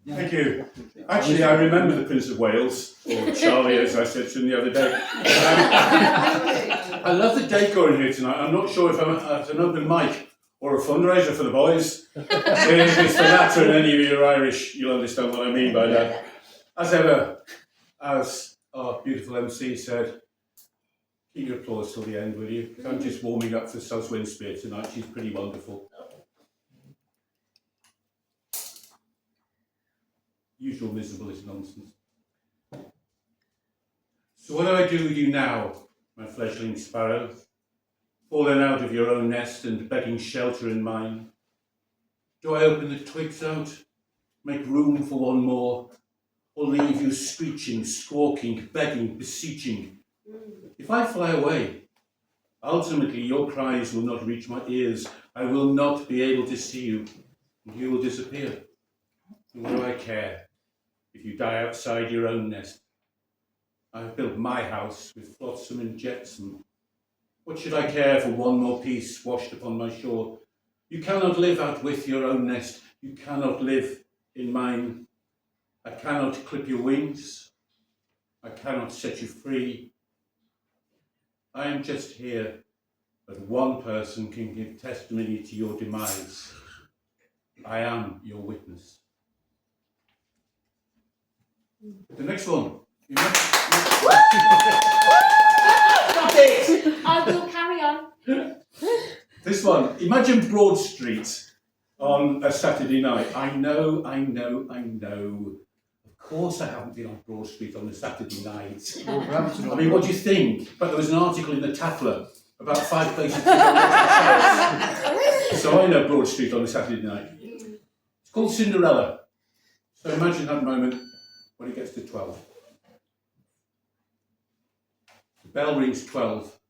Thank you. Actually, I remember the Prince of Wales, or Charlie, as I said to him the other day. I love the decor in here tonight. I'm not sure if I'm at an open mic or a fundraiser for the boys. If it's the latter and any of you are Irish, you'll understand what I mean by that. As ever, as our beautiful MC said, keep your applause till the end, will you? I'm just warming up for Sus Winspear tonight. She's pretty wonderful. Usual miserable is nonsense. So what do I do with you now, my fledgling sparrow? Fallen out of your own nest and begging shelter in mine? Do I open the twigs out, make room for one more, or leave you screeching, squawking, begging, beseeching? If I fly away, ultimately your cries will not reach my ears. I will not be able to see you, and you will disappear. And what do I care if you die outside your own nest? I have built my house with flotsam and jetsam. What should I care for one more piece washed upon my shore? You cannot live out with your own nest. You cannot live in mine. I cannot clip your wings. I cannot set you free. I am just here, but one person can give testimony to your demise. I am your witness. The next one. Stop it! I will carry on. This one. Imagine Broad Street on a Saturday night. I know. Of course I haven't been on Broad Street on a Saturday night. I mean, what do you think? But there was an article in the Tatler about 5 places to go to. So I know Broad Street on a Saturday night. It's called Cinderella. So imagine that moment when it gets to 12. The bell rings 12.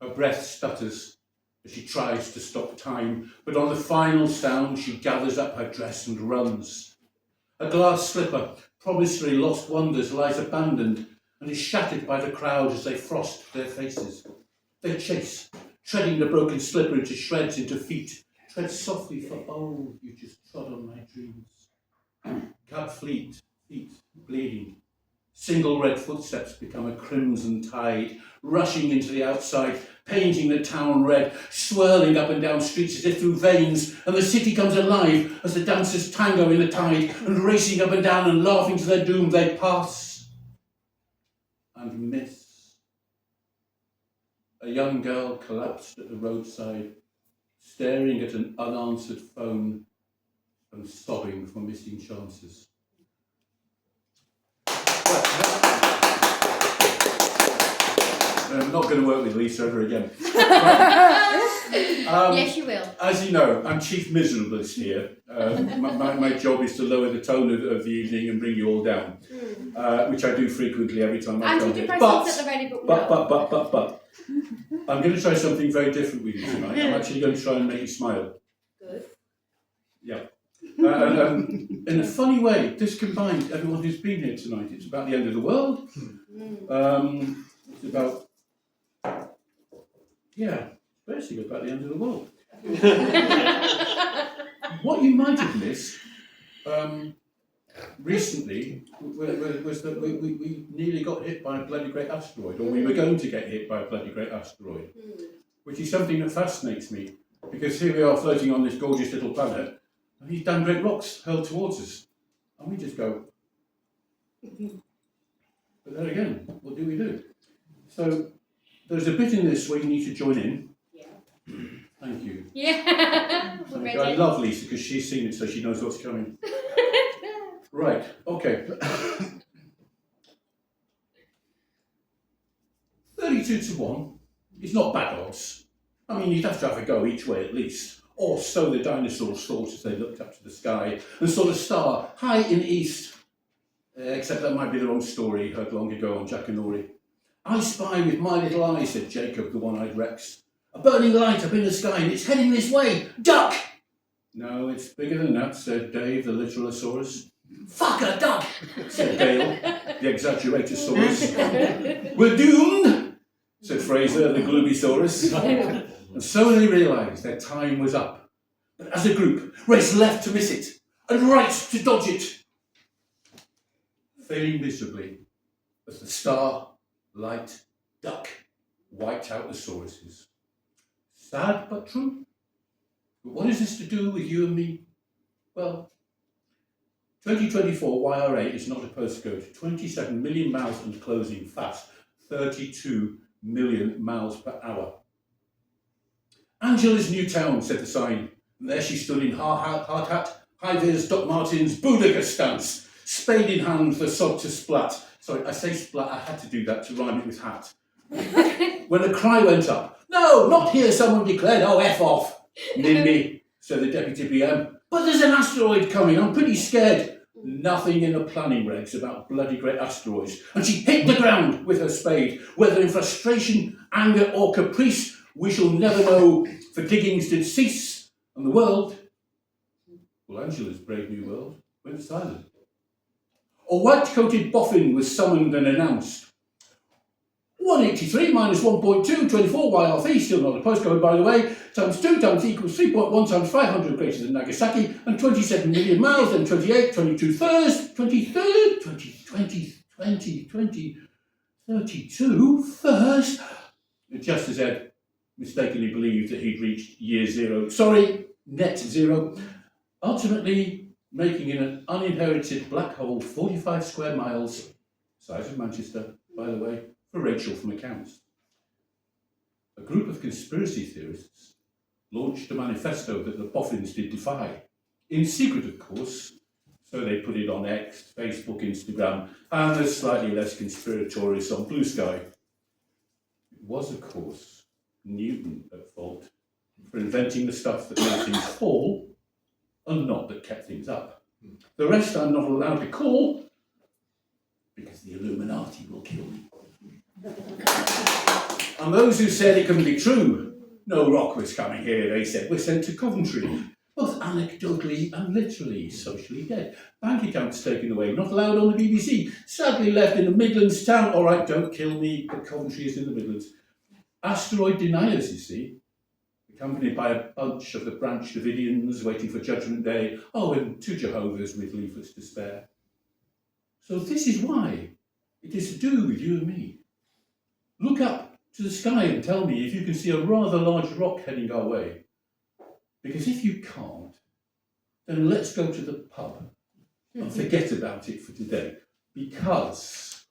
Her breath stutters as she tries to stop time, but on the final sound she gathers up her dress and runs. A glass slipper, promissory lost wonders, lies abandoned and is shattered by the crowd as they frost their faces. They chase, treading the broken slipper into shreds, into feet. Tread softly, for oh, you just trod on my dreams. Cab feet bleeding. Single red footsteps become a crimson tide, rushing into the outside, painting the town red, swirling up and down streets as if through veins, and the city comes alive as the dancers tango in the tide, and racing up and down and laughing to their doom, they pass and miss. A young girl collapsed at the roadside, staring at an unanswered phone and sobbing for missing chances. I'm not going to work with Lisa ever again. Yes, you will. As you know, I'm chief miserablest here. My job is to lower the tone of the evening and bring you all down, which I do frequently every time I come here. Antidepressants at the ready, But I'm going to try something very different with you tonight. I'm actually going to try and make you smile. Good. Yeah. In a funny way, this combines everyone who's been here tonight. It's about the end of the world. It's about, basically about the end of the world. What you might have missed recently was that we nearly got hit by a bloody great asteroid, or we were going to get hit by a bloody great asteroid, which is something that fascinates me, because here we are floating on this gorgeous little planet, and these damn great rocks hurled towards us, and we just go. But then again, what do we do? So there's a bit in this where you need to join in. Yeah. Thank you. Yeah. I love Lisa because she's seen it, so she knows what's coming. Right, okay. 32-1 is not bad odds. I mean, you'd have to have a go each way at least. Or so the dinosaurs thought as they looked up to the sky and saw a star high in the east. Except that might be the wrong story heard long ago on Jackanory. I spy with my little eye, said Jacob, the one-eyed Rex. A burning light up in the sky and it's heading this way. Duck! No, it's bigger than that, said Dave, the literalosaurus. Fuck a duck, said Dale, the exaggeratosaurus. We're doomed, said Fraser, the gloobisaurus. And so they realised their time was up. But as a group, raced left to miss it. and right to dodge it, failing miserably as the star, light, duck wiped out the sauruses. Sad but true. But what is this to do with you and me? Well, 2024 YR8 is not a postcode. 27 million miles and closing fast. 32 million miles per hour. Angela's new town, said the sign. And there she stood in hard hat, high vis, Doc Martens, Boudicca stance, spade in hand, the sod to splat. Sorry, I say splat, I had to do that to rhyme it with hat. When a cry went up, "No, not here," someone declared. "Oh, F off, NIMBY," said the deputy PM. "But there's an asteroid coming, I'm pretty scared." Nothing in the planning regs about bloody great asteroids. And she hit the ground with her spade. Whether in frustration, anger or caprice, we shall never know, for diggings did cease, and the world, well, Angela's brave new world, went silent. A white-coated boffin was summoned and announced. 183 minus 1.2, 24 YRV, still not a postcode by the way, times 2 times equals 3.1 times 500 greater than Nagasaki, and 27 million miles, then 28, 22 thirds, 23rd, 20, 32 first. Just as Ed mistakenly believed that he'd reached year zero, net zero, ultimately making it an uninherited black hole 45 square miles, size of Manchester, by the way, for Rachel from accounts. A group of conspiracy theorists launched a manifesto that the boffins did defy. In secret, of course, so they put it on X, Facebook, Instagram, and the slightly less conspiratorious on Blue Sky. It was, of course, Newton at fault for inventing the stuff that made things fall and not that kept things up. The rest I'm not allowed to call because the Illuminati will kill me. And those who said it couldn't be true, no rock was coming here, they said, were sent to Coventry, both anecdotally and literally socially dead. Bank accounts taken away, not allowed on the BBC, sadly left in a Midlands town. All right, don't kill me, but Coventry is in the Midlands. Asteroid deniers, you see, accompanied by a bunch of the Branch Davidians waiting for Judgment Day, and 2 Jehovah's with leaflets to spare. So this is why it is to do with you and me. Look up to the sky and tell me if you can see a rather large rock heading our way. Because if you can't, then let's go to the pub and forget about it for today. Because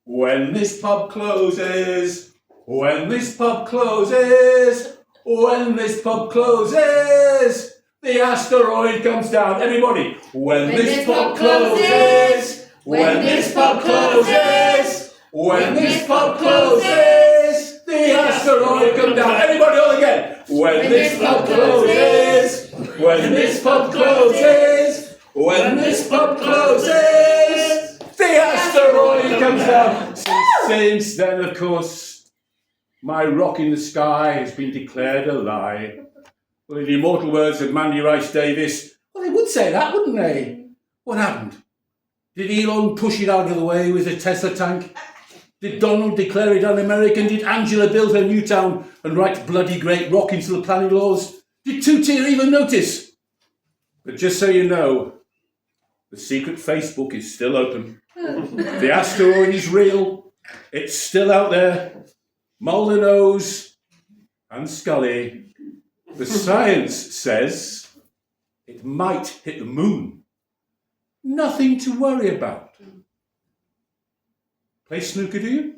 when this pub closes, when this pub closes, when this pub closes, the asteroid comes down. Everybody, when this pub closes, when this pub closes, when this pub closes, the asteroid comes down. Everybody all again. When this pub closes, when this pub closes, when this pub closes, the asteroid comes down. Since then, of course, my rock in the sky has been declared a lie. Well, in the immortal words of Mandy Rice Davis, well, they would say that, wouldn't they? What happened? Did Elon push it out of the way with a Tesla tank? Did Donald declare it un-American? Did Angela build her new town and write bloody great rock into the planning laws? Did Two-Tier even notice? But just so you know, the secret Facebook is still open. The asteroid is real. It's still out there. Mulder knows, and Scully. The science says it might hit the moon. Nothing to worry about. Play snooker, do you?